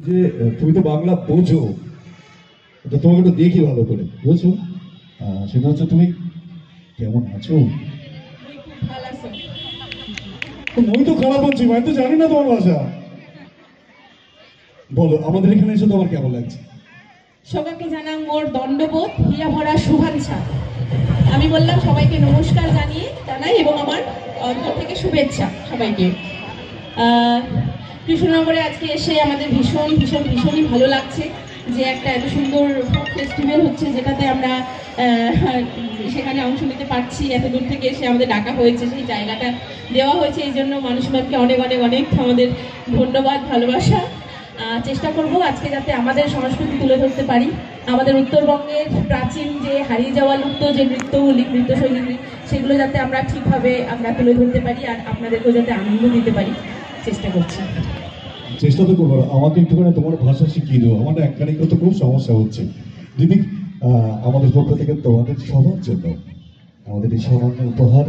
যে তুমি তো বাংলা বোঝো, তো তোমাকে একটু দেখি ভালো করে, বুঝছো? সেটা হচ্ছে তুমি কেমন আছো? মই তো খারাপ আছি, আমি তো জানি না তোমার ভাষা। বলো, আমাদের এখানে এসে তোমার কেমন লাগছে? সবাইকে জানাং মোর দণ্ডবোধ হিয়া ভরা শুভেচ্ছা। আমি বললাম সবাইকে নমস্কার জানাই এবং আমার অন্তর থেকে শুভেচ্ছা সবাইকে। কৃষ্ণনগরে আজকে এসে আমাদের ভীষণই ভালো লাগছে যে একটা এত সুন্দর ফোক ফেস্টিভ্যাল হচ্ছে, যেটাতে আমরা সেখানে অংশ নিতে পারছি। এত দূর থেকে এসে আমাদের ডাকা হয়েছে, সেই জায়গাটা দেওয়া হয়েছে, এই জন্য মানুষ ম্যামকে অনেক অনেক অনেক আমাদের ধন্যবাদ, ভালোবাসা। চেষ্টা করব আজকে যাতে আমাদের সংস্কৃতি তুলে ধরতে পারি, আমাদের উত্তরবঙ্গের প্রাচীন যে হারিয়ে যাওয়া লুপ্ত যে নৃত্যশৈলী, সেগুলো যাতে আমরা ঠিকভাবে আমরা তুলে ধরতে পারি আর আপনাদেরকেও যাতে আনন্দ দিতে পারি, চেষ্টা করছি। চেষ্টা তো করবো, আমাকে একটুখানি তোমার ভাষা শিখিয়ে দেবো, আমার একখানি তো খুব সমস্যা হচ্ছে। দিদি, আমাদের পক্ষ থেকে তোমাদের সবার জন্য আমাদের এই সামান্য উপহার,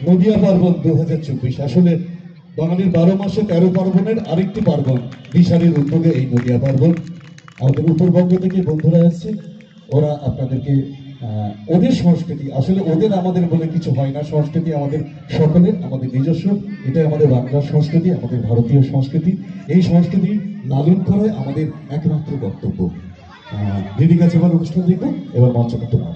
নদিয়া পার্বণ 2024। আসলে বাঙালির 12 মাসে 13 পার্বণের আরেকটি পার্বণ, বিশালের উদ্যোগে এই নদিয়া পার্বণ। আমাদের উত্তরবঙ্গ থেকে বন্ধুরা আসছে, ওরা আপনাদেরকে ওদের সংস্কৃতি, আসলে ওদের আমাদের বলে কিছু হয় না, সংস্কৃতি আমাদের সকলের, আমাদের নিজস্ব। এটাই আমাদের বাংলার সংস্কৃতি, আমাদের ভারতীয় সংস্কৃতি। এই সংস্কৃতি লালন করাই আমাদের একমাত্র কর্তব্য। দিদির কাছে এবার অনুষ্ঠান দেখবো, এবার মঞ্চটা তোমার।